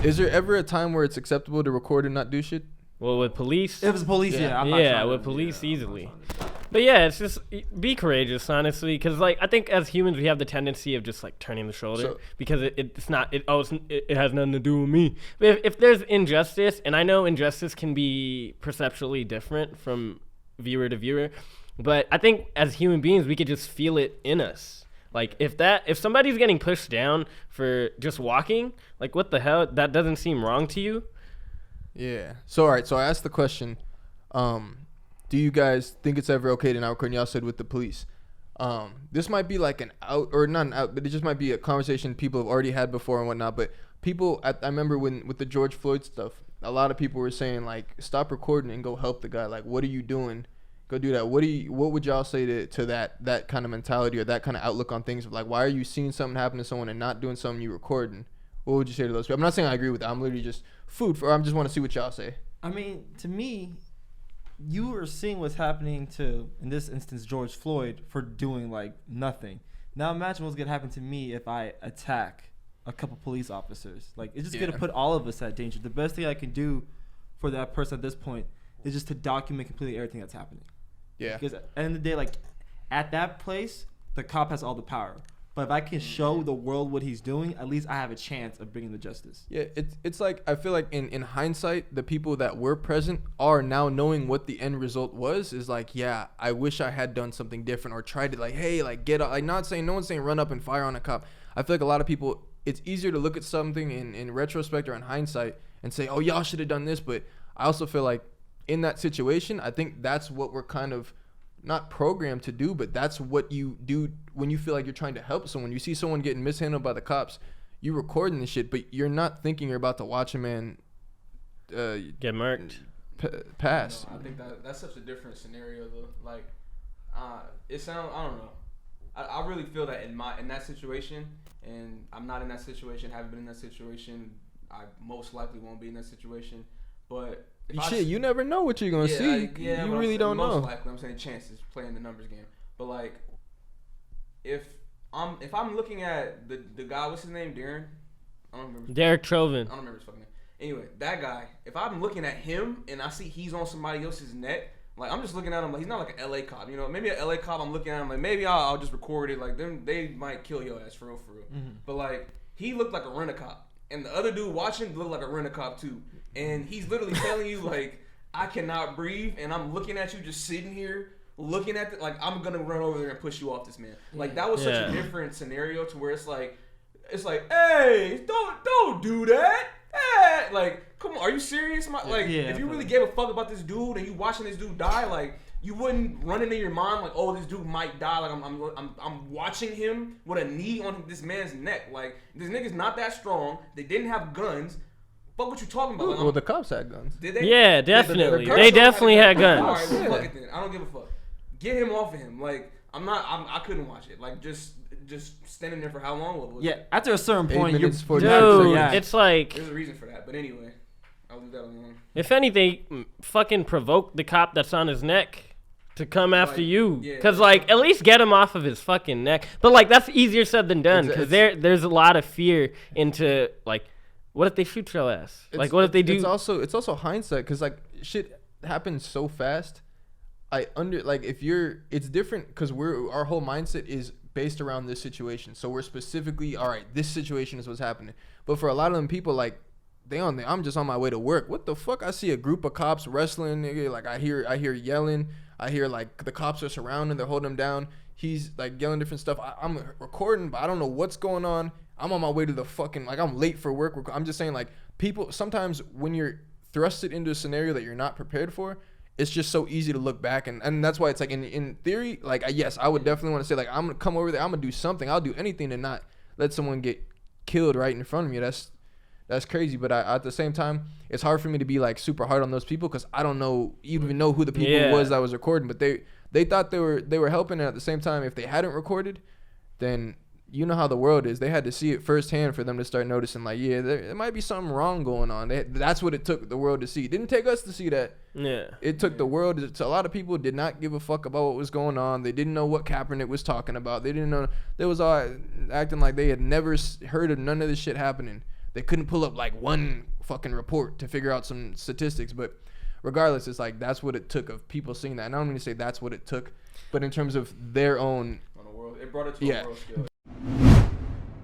Is there ever a time where it's acceptable to record and not do shit? Well, with police. If it's police, yeah. Yeah, with police easily. But yeah, it's just be courageous, honestly, because like I think as humans we have the tendency of just like turning the shoulder because it has nothing to do with me. But if there's injustice, and I know injustice can be perceptually different from viewer to viewer, but I think as human beings we could just feel it in us. Like if somebody's getting pushed down for just walking, like what the hell? That doesn't seem wrong to you? Yeah. So all right. So I asked the question. Do you guys think it's ever okay to not record? And y'all said with the police. This might be like an out or not an out, but it just might be a conversation people have already had before and whatnot. But I remember with the George Floyd stuff, a lot of people were saying like, stop recording and go help the guy. Like, what are you doing? Go do that. What would y'all say to that kind of mentality or that kind of outlook on things? Of like, why are you seeing something happen to someone and not doing something you recording? What would you say to those people? I'm not saying I agree with that. I'm literally just I just want to see what y'all say. I mean, to me, you are seeing what's happening to, in this instance, George Floyd for doing like nothing. Now imagine what's gonna happen to me if I attack a couple police officers. Like, it's just gonna put all of us at danger. The best thing I can do for that person at this point is just to document completely everything that's happening. Yeah. Because at the end of the day, like at that place, the cop has all the power. But if I can show the world what he's doing, at least I have a chance of bringing the justice. Yeah, it's like I feel like in hindsight, the people that were present are now knowing what the end result was. Is like, yeah, I wish I had done something different or tried to like, hey, like get up. Like no one's saying run up and fire on a cop. I feel like a lot of people, it's easier to look at something in retrospect or in hindsight and say, oh, y'all should have done this. But I also feel like in that situation, I think that's what we're kind of not programmed to do, but that's what you do when you feel like you're trying to help someone. You see someone getting mishandled by the cops, you recording this shit, but you're not thinking you're about to watch a man get murked, pass. I think that's such a different scenario though. Like, it sounds, I don't know. I really feel that in that situation, and I'm not in that situation, haven't been in that situation. I most likely won't be in that situation, but. You never know what you're gonna see. You really don't know. Most likely, I'm saying chances, playing the numbers game. But like, if I'm looking at the guy, what's his name, Darren? I don't remember. Derek Chauvin. I don't remember his fucking name. Anyway, that guy. If I'm looking at him and I see he's on somebody else's neck, like I'm just looking at him like he's not like an LA cop. You know, maybe an LA cop. I'm looking at him like maybe I'll just record it. Like they might kill your ass for real. Mm-hmm. But like he looked like a rent-a-cop, and the other dude watching looked like a rent-a-cop too. And he's literally telling you, like, I cannot breathe, and I'm looking at you just sitting here, looking at like, I'm going to run over there and push you off this man. Like, that was such a different scenario to where it's like, hey, don't do that. Hey, like, come on, are you serious? If you really gave a fuck about this dude and you watching this dude die, like, you wouldn't run into your mind like, oh, this dude might die. Like, I'm watching him with a knee on this man's neck. Like, this nigga's not that strong. They didn't have guns. Fuck what you talking about? Like, well, the cops had guns. Did they? Yeah, definitely. They definitely had guns. All right, well, fuck it then. I don't give a fuck. Get him off of him. Like, I couldn't watch it. Like, just standing there for how long was it? After a certain point, it's like there's a reason for that. But anyway, I'll leave that alone. If anything, fucking provoke the cop that's on his neck to come after you. Because, like, at least get him off of his fucking neck. But, like, that's easier said than done. Because there's a lot of fear into, like, what if they shoot your ass? Like, what if they do? It's also hindsight because like shit happens so fast. It's different because our whole mindset is based around this situation. So we're specifically, all right, this situation is what's happening. But for a lot of them people, like I'm just on my way to work. What the fuck? I see a group of cops wrestling. Nigga. Like I hear yelling. I hear like the cops are surrounding. They're holding him down. He's like yelling different stuff. I'm recording, but I don't know what's going on. I'm on my way to the fucking, like, I'm late for work. I'm just saying, like, people, sometimes when you're thrusted into a scenario that you're not prepared for, it's just so easy to look back. And that's why it's like, in theory, like, yes, I would definitely want to say, like, I'm going to come over there. I'm going to do something. I'll do anything to not let someone get killed right in front of me. That's crazy. But at the same time, it's hard for me to be, like, super hard on those people because I don't even know who the people was that was recording. But they thought they were helping. And at the same time, if they hadn't recorded, then you know how the world is. They had to see it firsthand for them to start noticing, like, yeah, there might be something wrong going on. That's what it took the world to see. It didn't take us to see that. Yeah. It took the world. A lot of people did not give a fuck about what was going on. They didn't know what Kaepernick was talking about. They didn't know. They was all acting like they had never heard of none of this shit happening. they couldn't pull up like one fucking report to figure out some statistics. But regardless, it's like that's what it took of people seeing that. And I don't mean to say that's what it took, but in terms of their own, on a world, it brought it to a world scale.